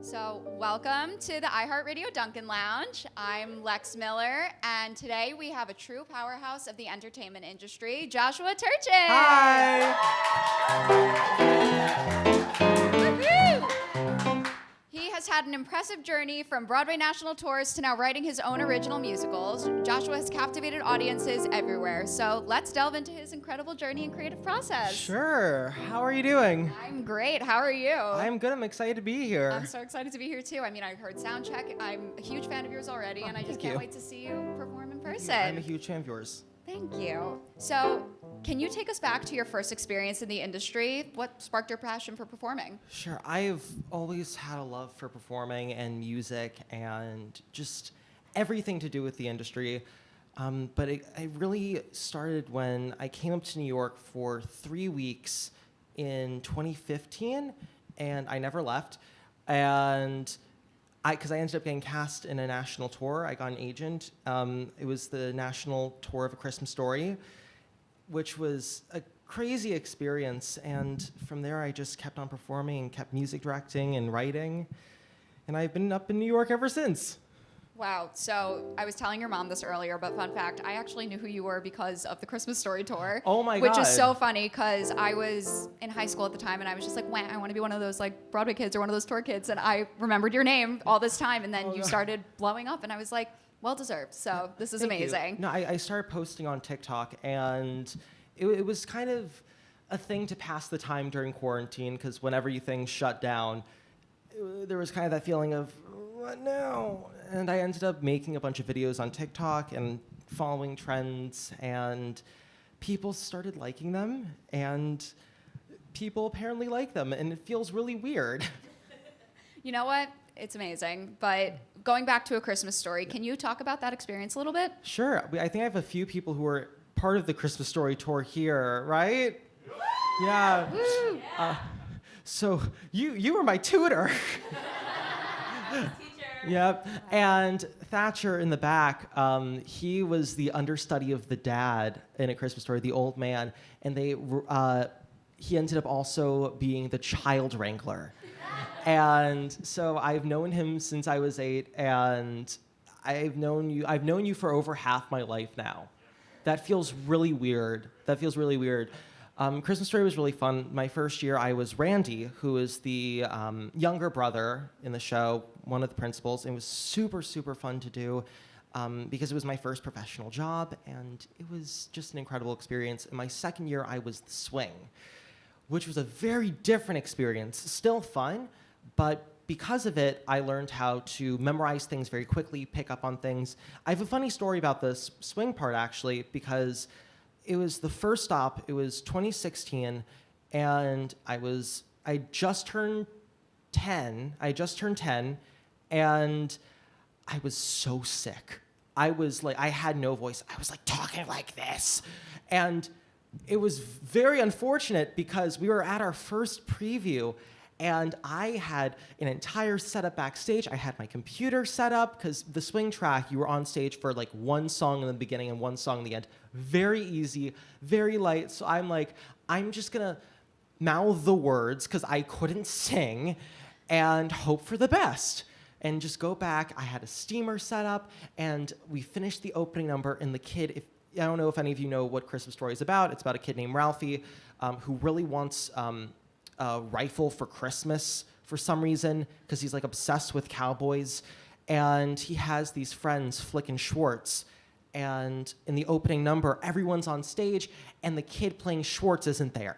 So welcome to the iHeartRadio Dunkin Lounge. I'm Lex Miller, and today we have a true powerhouse of the entertainment industry, Joshua Turchin. Hi. Woo-hoo! He has had an impressive journey from Broadway national tours to now writing his own original musicals. Joshua has captivated audiences everywhere. So let's delve into his incredible journey and creative process. Sure. How are you doing? I'm great. How are you? I'm good. I'm excited to be here. I'm so excited to be here too. I mean, I heard Soundcheck. I'm a huge fan of yours already, and I just can't wait to see you perform in person. I'm a huge fan of yours. Thank you. So, can you take us back to your first experience in the industry? What sparked your passion for performing? Sure. I've always had a love for performing and music and just everything to do with the industry. But it really started when I came up to New York for 3 weeks in 2015, and I never left. And because I ended up getting cast in a national tour. I got an agent. It was the national tour of A Christmas Story, which was a crazy experience. And from there, I just kept on performing and kept music directing and writing. And I've been up in New York ever since. Wow. So I was telling your mom this earlier, but fun fact, I actually knew who you were because of the Christmas Story tour. Oh my God. Which is so funny because I was in high school at the time and I was just like, wow, I want to be one of those like Broadway kids or one of those tour kids. And I remembered your name all this time. And then you started blowing up and I was like, well deserved. So this is amazing. No, I started posting on TikTok and it was kind of a thing to pass the time during quarantine because whenever things shut down, there was kind of that feeling of, what now? And I ended up making a bunch of videos on TikTok and following trends, and people started liking them, and people apparently like them, and it feels really weird. You know what? It's amazing. But going back to A Christmas Story, can you talk about that experience a little bit? Sure. I think I have a few people who are part of the Christmas Story tour here, right? Yeah. Woo! So you were my tutor. Yep. And Thatcher in the back, he was the understudy of the dad in A Christmas Story, the old man, and he ended up also being the child wrangler. And so I've known him since I was 8, and I've known you for over half my life now. That feels really weird. Christmas Story was really fun. My first year, I was Randy, who is the younger brother in the show, one of the principals. It was super, super fun to do because it was my first professional job, and it was just an incredible experience. In my second year, I was the swing, which was a very different experience. Still fun, but because of it, I learned how to memorize things very quickly, pick up on things. I have a funny story about this swing part, actually, because it was the first stop. It was 2016, and I just turned 10. And I was so sick. I had no voice. I was like talking like this. And it was very unfortunate because we were at our first preview, and I had an entire setup backstage. I had my computer set up because the swing track, you were on stage for like one song in the beginning and one song in the end. Very easy, very light. So I'm just gonna mouth the words because I couldn't sing and hope for the best. And just go back. I had a steamer set up, and we finished the opening number, and the kid, I don't know if any of you know what Christmas Story is about. It's about a kid named Ralphie who really wants a rifle for Christmas for some reason because he's like obsessed with cowboys. And he has these friends, Flick and Schwartz. And in the opening number, everyone's on stage, and the kid playing Schwartz isn't there.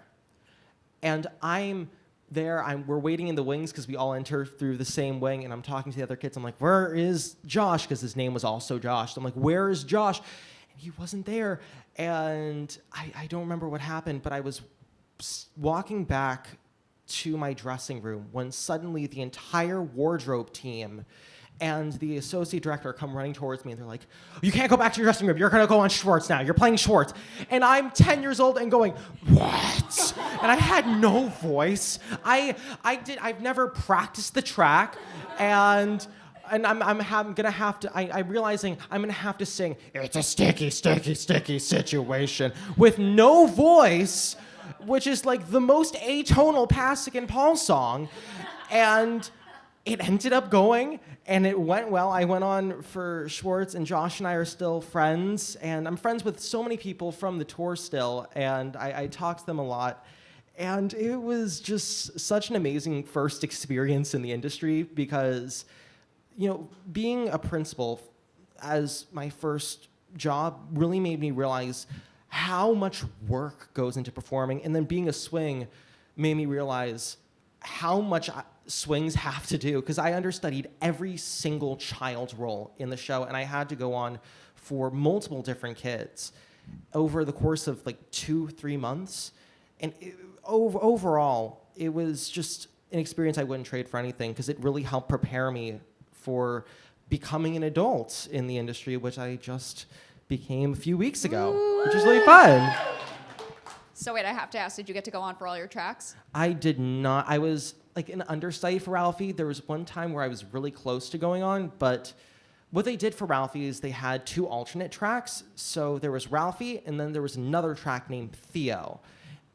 And I'm there, we're waiting in the wings because we all enter through the same wing, and I'm talking to the other kids. I'm like, where is Josh? Because his name was also Josh. So I'm like, where is Josh? And he wasn't there. And I don't remember what happened, but I was walking back to my dressing room when suddenly the entire wardrobe team and the associate director come running towards me, and they're like, you can't go back to your dressing room. You're going to go on Schwartz now. You're playing Schwartz. And I'm 10 years old and going, what? And I had no voice. I've never practiced the track, and I'm gonna have to. I'm realizing I'm gonna have to sing. It's a sticky, sticky, sticky situation with no voice, which is like the most atonal Pasek and Paul song, and it ended up going, and it went well. I went on for Schwartz, and Josh and I are still friends, and I'm friends with so many people from the tour still, and I talk to them a lot. And it was just such an amazing first experience in the industry because, being a principal as my first job really made me realize how much work goes into performing. And then being a swing made me realize how much swings have to do, because I understudied every single child's role in the show, and I had to go on for multiple different kids over the course of 2-3 months. And overall, it was just an experience I wouldn't trade for anything, because it really helped prepare me for becoming an adult in the industry, which I just became a few weeks ago, which is really fun. So wait, I have to ask, did you get to go on for all your tracks? I did not. I was an understudy for Ralphie. There was one time where I was really close to going on, but what they did for Ralphie is they had 2 alternate tracks. So there was Ralphie, and then there was another track named Theo.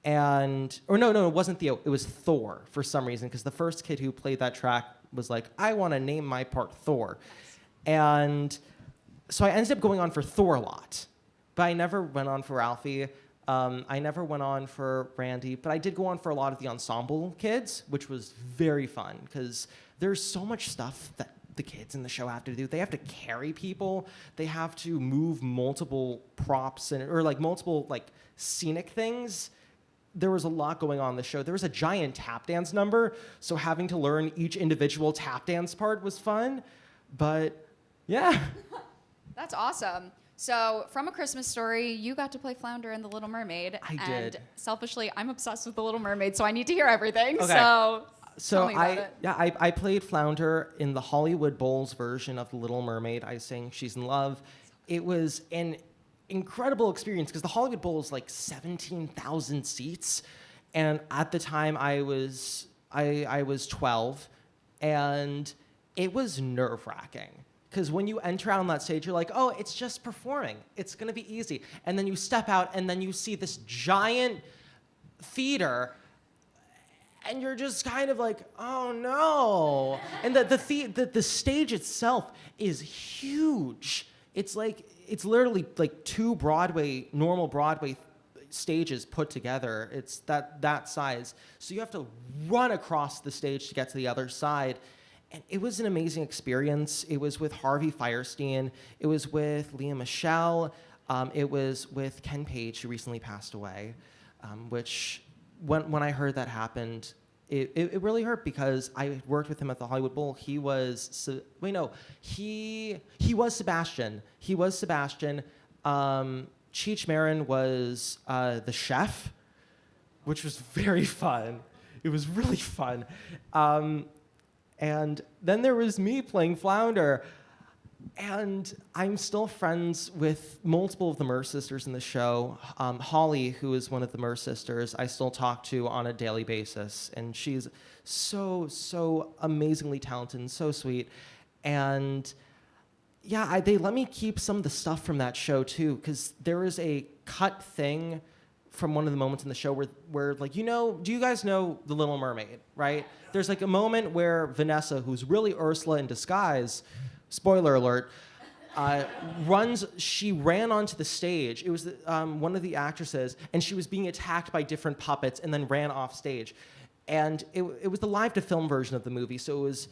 No, it wasn't Theo. It was Thor for some reason, because the first kid who played that track was like, I want to name my part Thor. And so I ended up going on for Thor a lot, but I never went on for Ralphie. I never went on for Randy, but I did go on for a lot of the ensemble kids, which was very fun, because there's so much stuff that the kids in the show have to do. They have to carry people. They have to move multiple props or multiple scenic things. There was a lot going on in the show. There was a giant tap dance number, so having to learn each individual tap dance part was fun. But yeah. That's awesome. So from A Christmas Story, you got to play Flounder in The Little Mermaid. I did. And selfishly, I'm obsessed with The Little Mermaid, so I need to hear everything. Okay. So tell me about it. I played Flounder in the Hollywood Bowl's version of The Little Mermaid. I sang She's in Love. It was an incredible experience, because the Hollywood Bowl is 17,000 seats, and at the time I was 12, and it was nerve-wracking, because when you enter out on that stage, you're like, oh, it's just performing, it's gonna be easy, and then you step out and then you see this giant theater, and you're just kind of like, oh no. And the stage itself is huge. It's literally 2 normal Broadway stages put together. It's that size. So you have to run across the stage to get to the other side. And it was an amazing experience. It was with Harvey Fierstein. It was with Leah Michelle. It was with Ken Page, who recently passed away, which when I heard that happened, it really hurt, because I worked with him at the Hollywood Bowl. He was Sebastian. Cheech Marin was the chef, which was very fun. It was really fun. And then there was me playing Flounder. And I'm still friends with multiple of the Merce sisters in the show. Holly, who is one of the Merce sisters, I still talk to on a daily basis. And she's so amazingly talented and so sweet. And yeah, they let me keep some of the stuff from that show too, because there is a cut thing from one of the moments in the show where do you guys know The Little Mermaid, right? There's a moment where Vanessa, who's really Ursula in disguise, spoiler alert, she ran onto the stage. It was one of the actresses, and she was being attacked by different puppets and then ran off stage. And it was the live-to-film version of the movie, so it was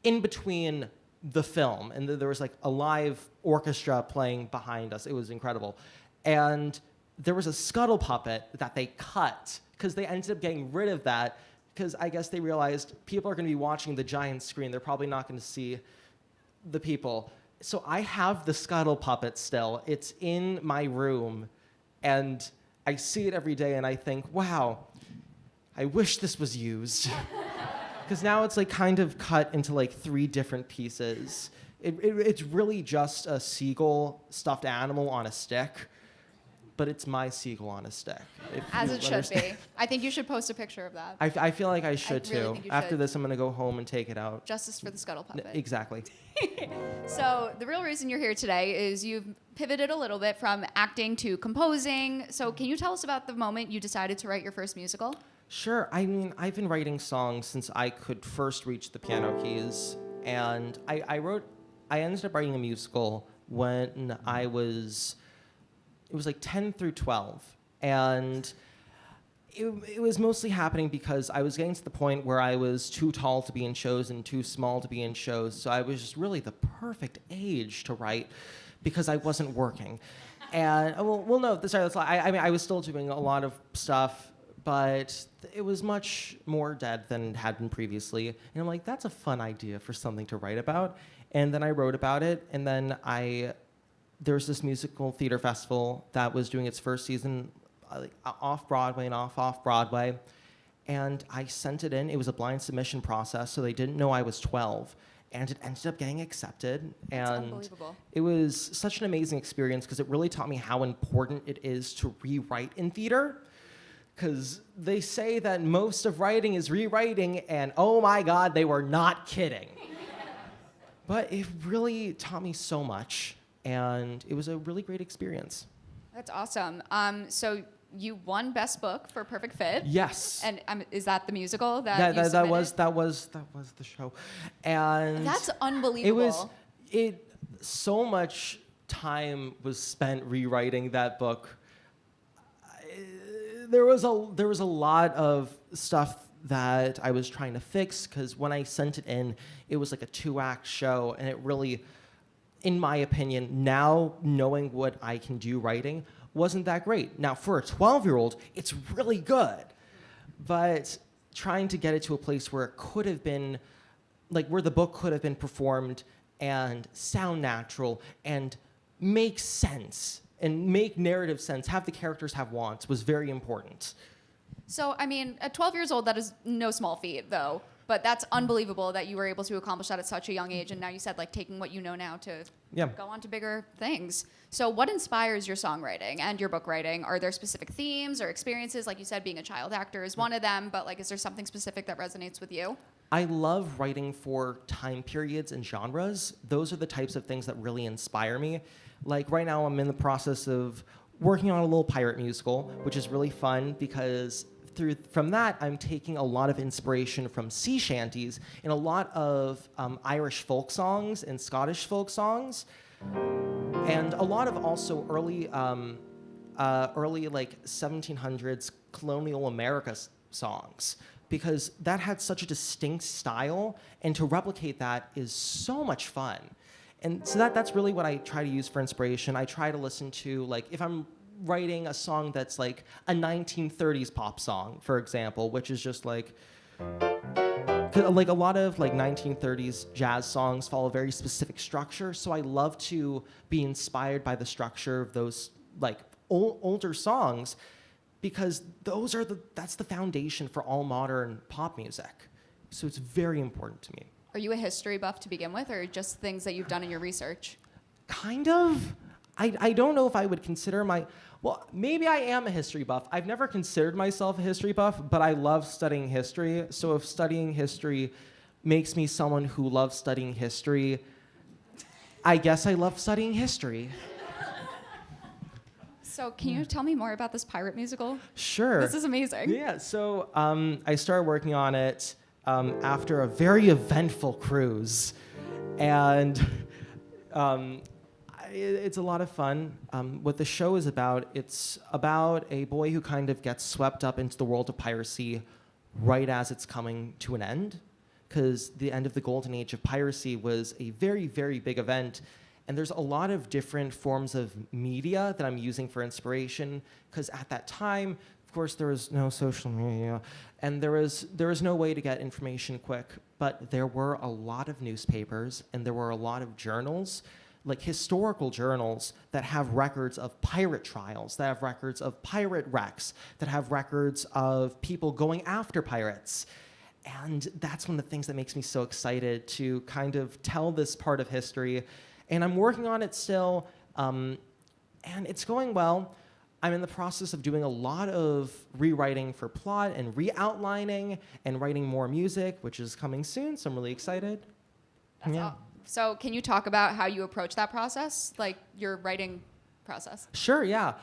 in between the film, and there was a live orchestra playing behind us. It was incredible. And there was a scuttle puppet that they cut, because they ended up getting rid of that, because I guess they realized people are going to be watching the giant screen. They're probably not going to see the people. So I have the scuttle puppet still. It's in my room, and I see it every day, and I think, wow, I wish this was used. Because now it's kind of cut into 3 different pieces. It's really just a seagull stuffed animal on a stick, but it's my seagull on a stick. As it should be. I think you should post a picture of that. I feel like I should really too. think you After should. this, I'm gonna go home and take it out. Justice for the scuttle puppet. Exactly. So the real reason you're here today is you've pivoted a little bit from acting to composing. So can you tell us about the moment you decided to write your first musical? Sure. I mean, I've been writing songs since I could first reach the piano keys. And I ended up writing a musical when it was like 10 through 12. And it was mostly happening because I was getting to the point where I was too tall to be in shows and too small to be in shows. So I was just really the perfect age to write because I wasn't working. And well, no, sorry, I mean, I was still doing a lot of stuff, but it was much more dead than it had been previously. And I'm like, that's a fun idea for something to write about. And then I wrote about it, and then there was this musical theater festival that was doing its first season off Broadway and off Broadway, and I sent it in. It was a blind submission process, so they didn't know I was 12, and it ended up getting accepted. That's and unbelievable. It was such an amazing experience because it really taught me how important it is to rewrite in theater. Because they say that most of writing is rewriting, and oh my God, they were not kidding. But it really taught me so much, and it was a really great experience. That's awesome. So you won Best Book for Perfect Fit. Yes. And is that the musical that you that submitted? was the show, and That's unbelievable. So much time was spent rewriting that book. There was a lot of stuff that I was trying to fix because when I sent it in, it was like a 2-act show, and it really, in my opinion, now knowing what I can do writing, wasn't that great. Now, for a 12-year-old, it's really good, but trying to get it to a place where it could have been, like where the book could have been performed and sound natural and make sense and make narrative sense, have the characters have wants, was very important. So, I mean, at 12 years old, that is no small feat, though. But that's unbelievable that you were able to accomplish that at such a young age. And now you said, like, taking what you know now to go on to bigger things. So what inspires your songwriting and your book writing? Are there specific themes or experiences? Like you said, being a child actor is one of them. But, like, is there something specific that resonates with you? I love writing for time periods and genres. Those are the types of things that really inspire me. Like, right now, I'm in the process of working on a little pirate musical, which is really fun because from that, I'm taking a lot of inspiration from sea shanties and a lot of Irish folk songs and Scottish folk songs, and a lot of also early like 1700s colonial America songs, because that had such a distinct style, and to replicate that is so much fun. And so that's really what I try to use for inspiration. I try to listen to, like, if I'm writing a song that's like a 1930s pop song, for example, which is just like a lot of like 1930s jazz songs follow a very specific structure. So I love to be inspired by the structure of those like older songs, because that's the foundation for all modern pop music. So it's very important to me. Are you a history buff to begin with, or just things that you've done in your research? Kind of. I don't know if I would consider well, maybe I am a history buff. I've never considered myself a history buff, but I love studying history. So if studying history makes me someone who loves studying history, I guess I love studying history. So can you tell me more about this pirate musical? Sure. This is amazing. Yeah, so I started working on it after a very eventful cruise. And it's a lot of fun. What the show is about, it's about a boy who kind of gets swept up into the world of piracy right as it's coming to an end, because the end of the golden age of piracy was a very, very big event. And there's a lot of different forms of media that I'm using for inspiration, because at that time, of course, there was no social media, and there was no way to get information quick. But there were a lot of newspapers, and there were a lot of journals, like historical journals, that have records of pirate trials, that have records of pirate wrecks, that have records of people going after pirates. And that's one of the things that makes me so excited to kind of tell this part of history. And I'm working on it still, and it's going well. I'm in the process of doing a lot of rewriting for plot and re-outlining and writing more music, which is coming soon, so I'm really excited. So can you talk about how you approach that process, like your writing process? Sure, yeah.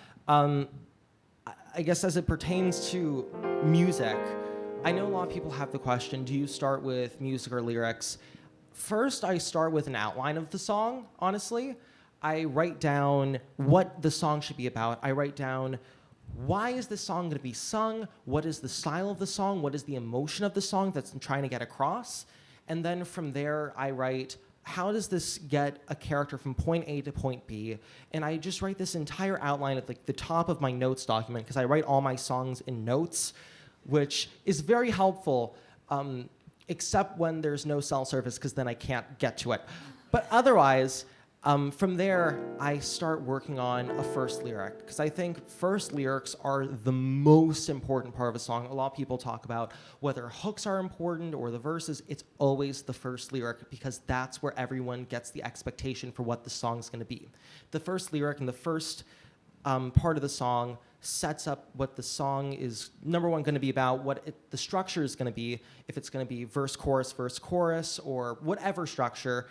I guess as it pertains to music, I know a lot of people have the question, do you start with music or lyrics? First, I start with an outline of the song, honestly. I write down what the song should be about. I write down, why is this song going to be sung? What is the style of the song? What is the emotion of the song that's I'm trying to get across? And then from there, I write, how does this get a character from point A to point B? And I just write this entire outline at like the top of my notes document, because I write all my songs in notes, which is very helpful, except when there's no cell service, because then I can't get to it. But otherwise, from there, I start working on a first lyric, because I think first lyrics are the most important part of a song. A lot of people talk about whether hooks are important or the verses. It's always the first lyric, because that's where everyone gets the expectation for what the song's going to be. The first lyric and the first part of the song sets up what the song is, number one, going to be about, what the structure is going to be, if it's going to be verse, chorus, or whatever structure.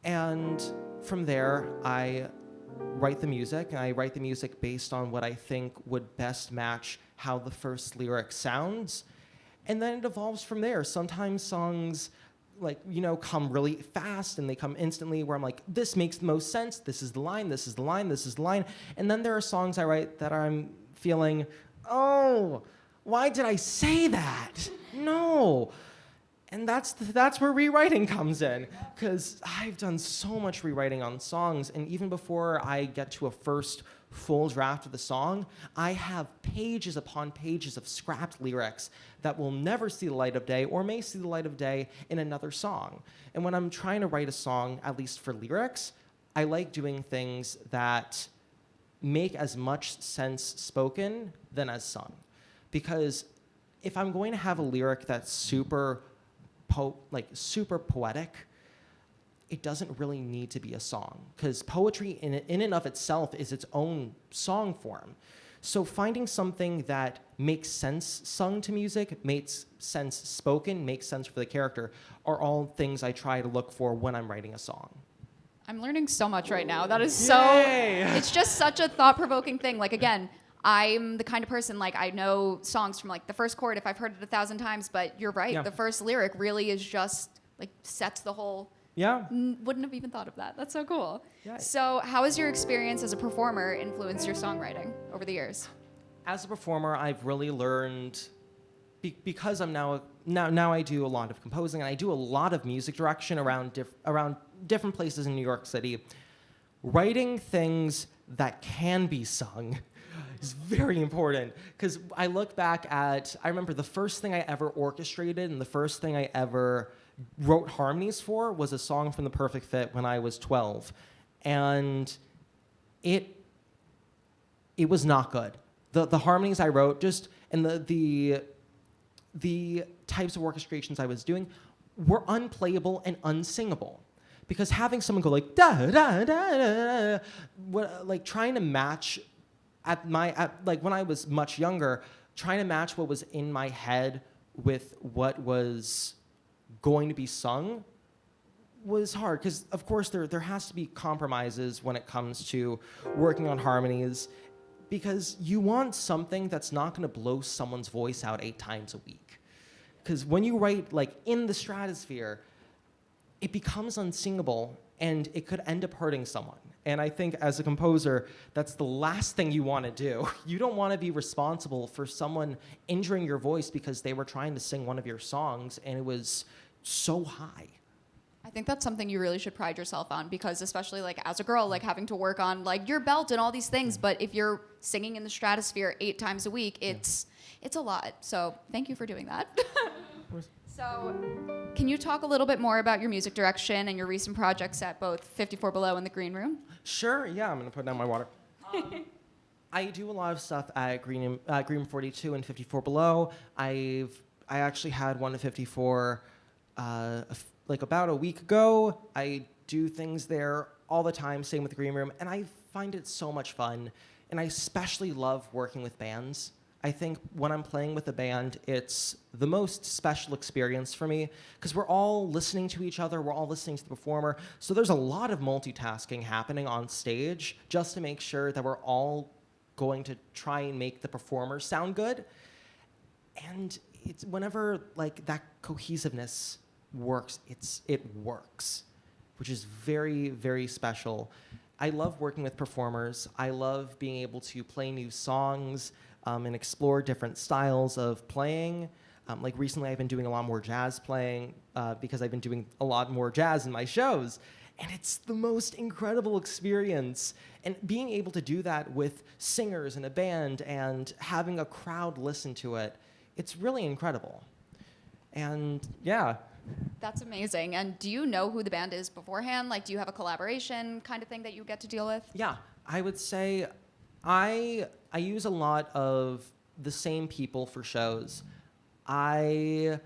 And from there, I write the music, and I write the music based on what I think would best match how the first lyric sounds. And then it evolves from there. Sometimes songs, like, come really fast, and they come instantly, where I'm like, this makes the most sense, this is the line, this is the line, this is the line. And then there are songs I write that I'm feeling, oh, why did I say that? No. And that's where rewriting comes in, because I've done so much rewriting on songs, and even before I get to a first full draft of the song, I have pages upon pages of scrapped lyrics that will never see the light of day, or may see the light of day in another song. And when I'm trying to write a song, at least for lyrics, I like doing things that make as much sense spoken than as sung. Because if I'm going to have a lyric that's super poetic, it doesn't really need to be a song, because poetry in and of itself is its own song form. So finding something that makes sense sung to music, makes sense spoken, makes sense for the character, are all things I try to look for when I'm writing a song. I'm learning so much right now. That is Yay! It's just such a thought-provoking thing. Like, again, I'm the kind of person, like, I know songs from, like, the first chord if I've heard it 1,000 times, but you're right. Yeah. The first lyric really is just, like, sets the whole... Yeah. Wouldn't have even thought of that. That's so cool. Yeah. So how has your experience as a performer influenced your songwriting over the years? As a performer, I've really learned, because I'm now I do a lot of composing, and I do a lot of music direction around different places in New York City. Writing things that can be sung is very important, because I look back at, I remember the first thing I ever orchestrated and the first thing I ever wrote harmonies for was a song from The Perfect Fit when I was 12. And it was not good. The harmonies I wrote, and the types of orchestrations I was doing were unplayable and unsingable. Because having someone go like da da da da, like trying to match like when I was much younger, trying to match what was in my head with what was going to be sung was hard, because of course there has to be compromises when it comes to working on harmonies, because you want something that's not going to blow someone's voice out 8 times a week. Because when you write like in the stratosphere, it becomes unsingable, and it could end up hurting someone. And I think as a composer, that's the last thing you want to do. You don't want to be responsible for someone injuring your voice because they were trying to sing one of your songs and it was so high. I think that's something you really should pride yourself on, because especially like as a girl, like having to work on like your belt and all these things, but if you're singing in the stratosphere 8 times a week, it's a lot. So thank you for doing that. So can you talk a little bit more about your music direction and your recent projects at both 54 Below and the Green Room? Sure, yeah, I'm gonna put down my water. I do a lot of stuff at Green 42 and 54 Below. I actually had one at 54 like about a week ago. I do things there all the time, same with the Green Room, and I find it so much fun, and I especially love working with bands. I think when I'm playing with a band, it's the most special experience for me, because we're all listening to each other, we're all listening to the performer, so there's a lot of multitasking happening on stage just to make sure that we're all going to try and make the performers sound good. And it's whenever like that cohesiveness works, it works, which is very, very special. I love working with performers. I love being able to play new songs and explore different styles of playing. Like recently I've been doing a lot more jazz playing because I've been doing a lot more jazz in my shows. And it's the most incredible experience. And being able to do that with singers in a band and having a crowd listen to it, it's really incredible. And yeah. That's amazing. And do you know who the band is beforehand? Like, do you have a collaboration kind of thing that you get to deal with? Yeah, I would say I use a lot of the same people for shows. I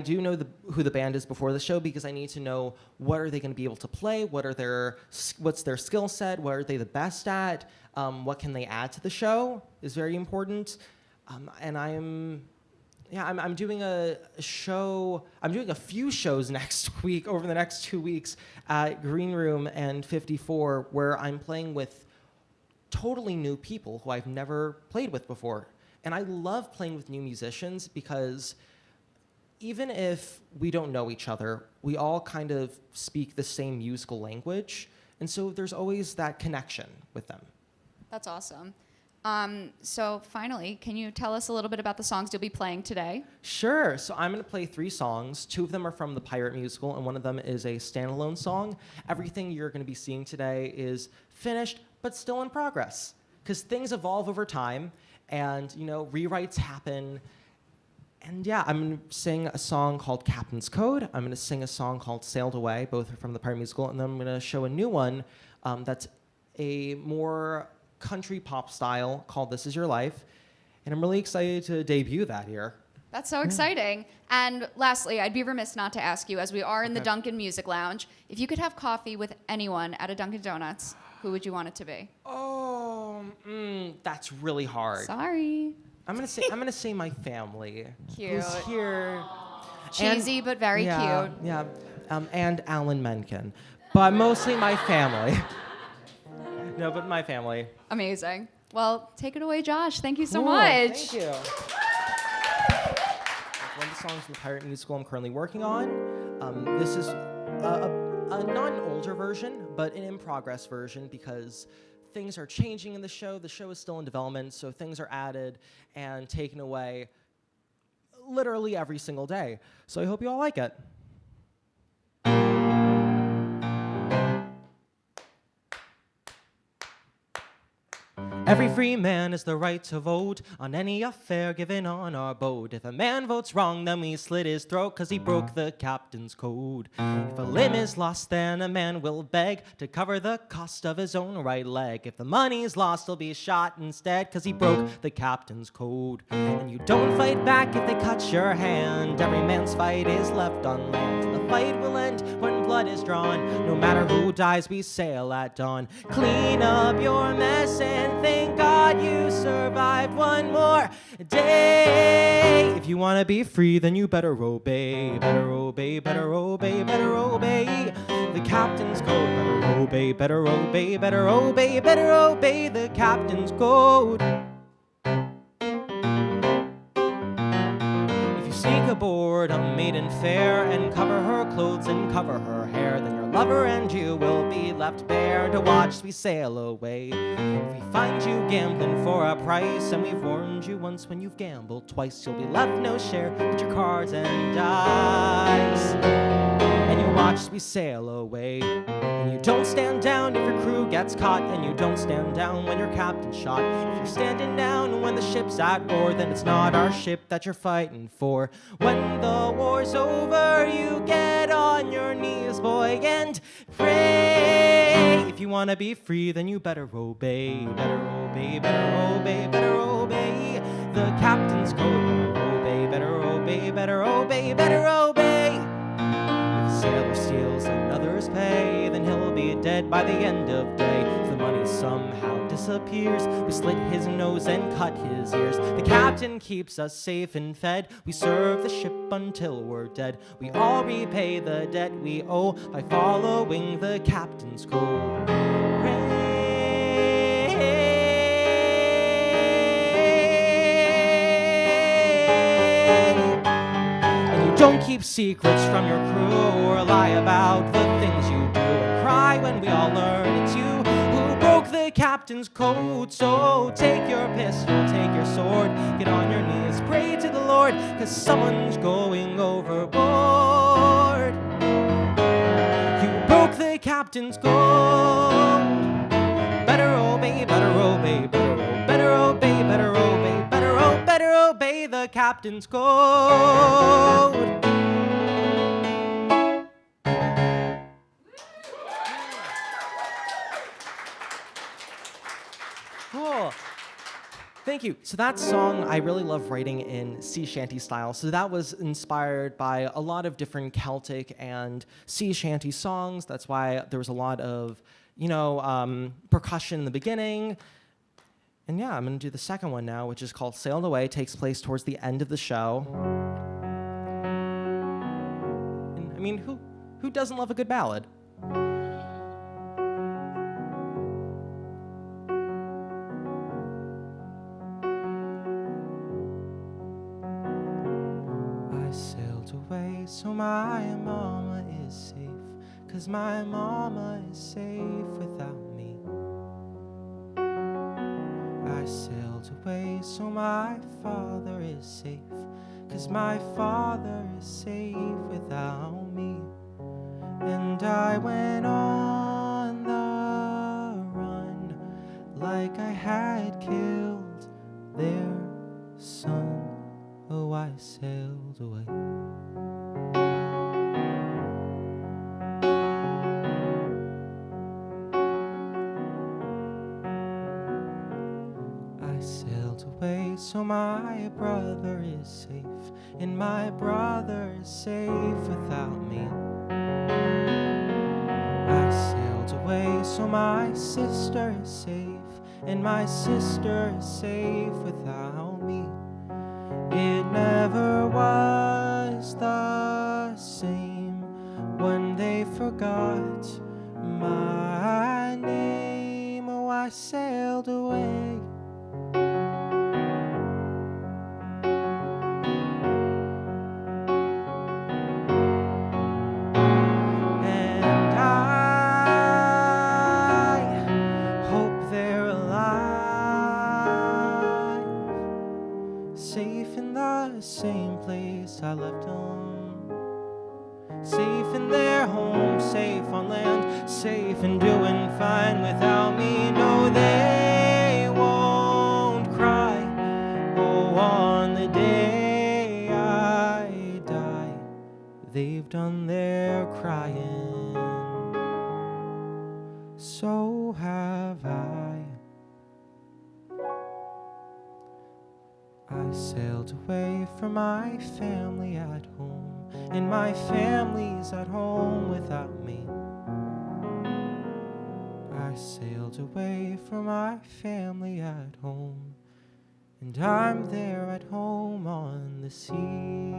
do know who the band is before the show because I need to know what are they going to be able to play, what's their skill set, what are they the best at, what can they add to the show is very important. And I'm doing a show. I'm doing a few shows next week over the next 2 weeks at Green Room and 54, where I'm playing with totally new people who I've never played with before. And I love playing with new musicians because even if we don't know each other, we all kind of speak the same musical language. And so there's always that connection with them. That's awesome. So finally, can you tell us a little bit about the songs you'll be playing today? Sure. So I'm going to play 3 songs. 2 of them are from the Pirate musical, and one of them is a standalone song. Everything you're going to be seeing today is finished, but still in progress, because things evolve over time, and rewrites happen. And yeah, I'm going to sing a song called Captain's Code. I'm going to sing a song called Sailed Away. Both are from the Pirate musical, and then I'm going to show a new one that's a more country pop style called This Is Your Life. And I'm really excited to debut that here. That's so exciting. And lastly, I'd be remiss not to ask you, as we are in the Dunkin Music Lounge, if you could have coffee with anyone at a Dunkin' Donuts, who would you want it to be? Oh, that's really hard. Sorry. I'm gonna say my family. Cute. Who's here. Cheesy, but very cute. Yeah, and Alan Menken. But mostly my family. No, but my family. Amazing. Well, take it away, Josh. Thank you so Cool, much. Thank you. One of the songs from the Pirate musical I'm currently working on. This is not an older version, but an in-progress version because things are changing in the show. The show is still in development, so things are added and taken away literally every single day. So I hope you all like it. Every free man has the right to vote on any affair given on our boat. If a man votes wrong, then we slit his throat, 'cause he broke the captain's code. If a limb is lost, then a man will beg to cover the cost of his own right leg. If the money's lost, he'll be shot instead, 'cause he broke the captain's code. And you don't fight back if they cut your hand. Every man's fight is left on land. And the fight will end when blood is drawn. No matter who dies, we sail at dawn. Clean up your mess and thank God you survived one more day. If you want to be free, then you better obey. Better obey, better obey, better obey the captain's code. Better obey, better obey, better obey, better obey the captain's code. Sneak aboard a maiden fair and cover her clothes and cover her hair, then your lover and you will be left bare to watch as we sail away. If we find you gambling for a price, and we've warned you once when you've gambled twice, you'll be left no share but your cards and dice. And you watch as we sail away. And you don't stand down if your crew gets caught, and you don't stand down when your captain's shot. If you're standing down when the ship's at war, then it's not our ship that you're fighting for. When the war's over, you get on your knees, boy, and pray. If you want to be free, then you better obey. Better obey, better obey, better obey the captain's code. Better obey, better obey, better obey, better obey. If the sailor steals another's pay, then he'll be dead by the end of day. If the money somehow disappears, we slit his nose and cut his ears. The captain keeps us safe and fed. We serve the ship until we're dead. We all repay the debt we owe by following the captain's code. Pray. Don't keep secrets from your crew or lie about the things you do and cry when we all learn it's you who broke the captain's code. So take your pistol, take your sword, get on your knees, pray to the Lord, 'cause someone's going overboard. You broke the captain's code. Better obey, better obey, better obey, better obey, better obey the captain's code. Cool. Thank you. So that song, I really love writing in sea shanty style. So that was inspired by a lot of different Celtic and sea shanty songs. That's why there was a lot of, percussion in the beginning. And yeah, I'm going to do the second one now, which is called Sailed Away. It takes place towards the end of the show. And, I mean, who doesn't love a good ballad? I sailed away so my mama is safe, 'cause my mama is safe without me. I sailed away so my father is safe, 'cause my father is safe without me. And I went on the run like I had killed their son. Oh, I sailed away. So my brother is safe, and my brother is safe without me. I sailed away so my sister is safe, and my sister is safe without me. It never was the same when they forgot my name. Oh, I sailed away. Same place I left them, safe in their home, safe on land, safe and doing fine without me. No, they won't cry. Oh, on the day I die, they've done their crying. So have I. I sailed away from my family at home, and my family's at home without me. I sailed away from my family at home, and I'm there at home on the sea.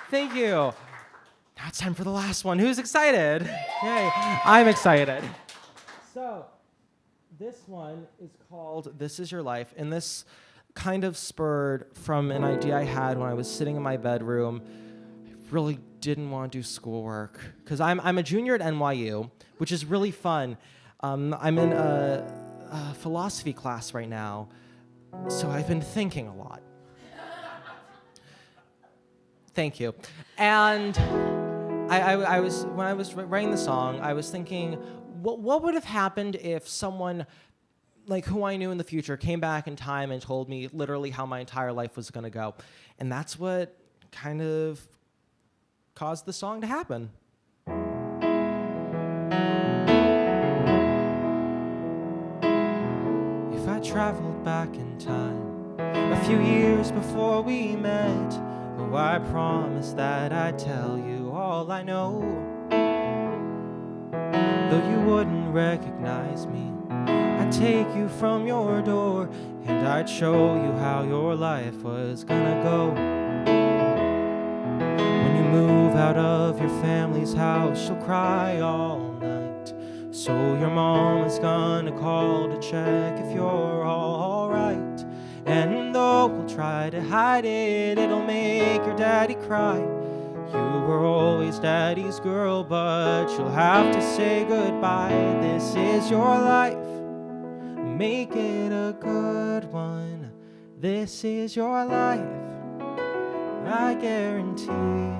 Thank you. Now it's time for the last one. Who's excited? Yay, I'm excited. So, this one is called This Is Your Life, and this kind of spurred from an idea I had when I was sitting in my bedroom. I really didn't want to do schoolwork, because I'm a junior at NYU, which is really fun. I'm in a philosophy class right now, so I've been thinking a lot. Thank you. And I was when I was writing the song, I was thinking, what would have happened if someone like who I knew in the future came back in time and told me literally how my entire life was going to go? And that's what kind of caused the song to happen. If I traveled back in time a few years before we met, oh, I promise that I'd tell you all I know. Though you wouldn't recognize me, I'd take you from your door, and I'd show you how your life was gonna go. When you move out of your family's house, you'll cry all night. So your mom is gonna call to check if you're all right. And though we'll try to hide it, it'll make your daddy cry. You were always daddy's girl, but you'll have to say goodbye. This is your life, make it a good one. This is your life, I guarantee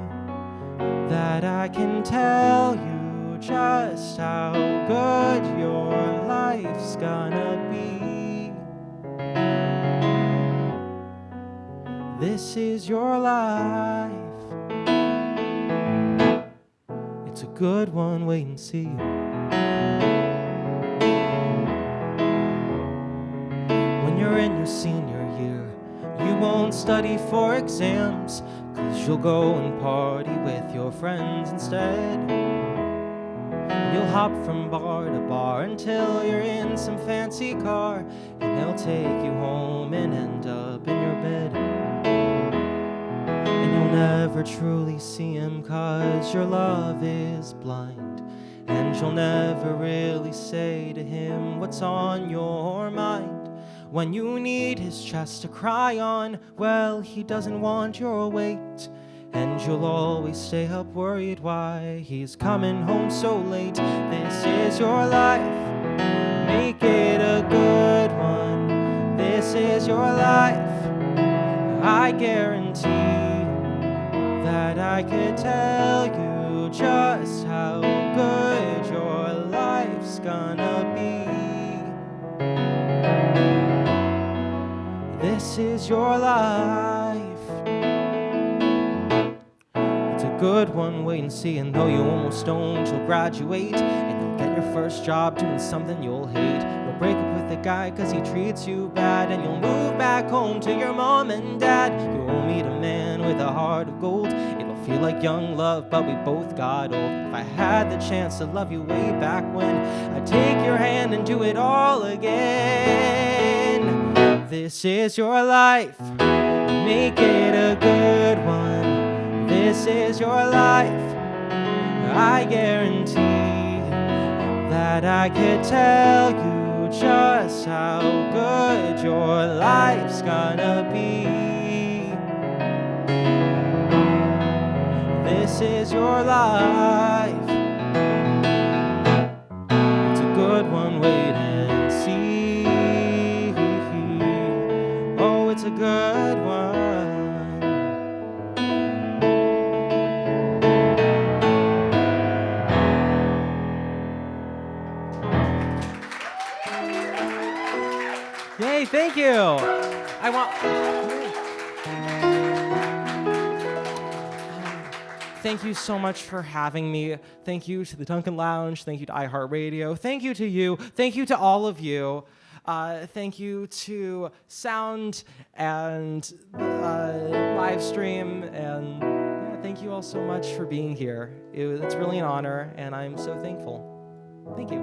that I can tell you just how good your life's gonna be. This is your life, it's a good one, wait and see. When you're in your senior year, you won't study for exams, 'cause you'll go and party with your friends instead. You'll hop from bar to bar until you're in some fancy car, and they'll take you home and end up in your bed. And you'll never truly see him 'cause your love is blind, and you'll never really say to him what's on your mind. When you need his chest to cry on, well, he doesn't want your weight. And you'll always stay up worried why he's coming home so late. This is your life, make it a good one. This is your life, I guarantee that I could tell you just how good your life's gonna be. This is your life, it's a good one, wait and see. And though you almost don't, you'll graduate, and you'll get your first job doing something you'll hate. You'll break up with a guy 'cause he treats you bad, and you'll move back home to your mom and dad. You'll meet a man with a heart of gold. It'll feel like young love, but we both got old. If I had the chance to love you way back when, I'd take your hand and do it all again. This is your life, make it a good one. This is your life, I guarantee that I could tell you just how good your life's gonna be. This is your life, it's a good one, wait and see. Oh, it's a good one. Yay, thank you. Thank you so much for having me. Thank you to the Dunkin Lounge. Thank you to iHeartRadio. Thank you to you. Thank you to all of you. Thank you to sound and live stream. And yeah, thank you all so much for being here. It's really an honor, and I'm so thankful. Thank you.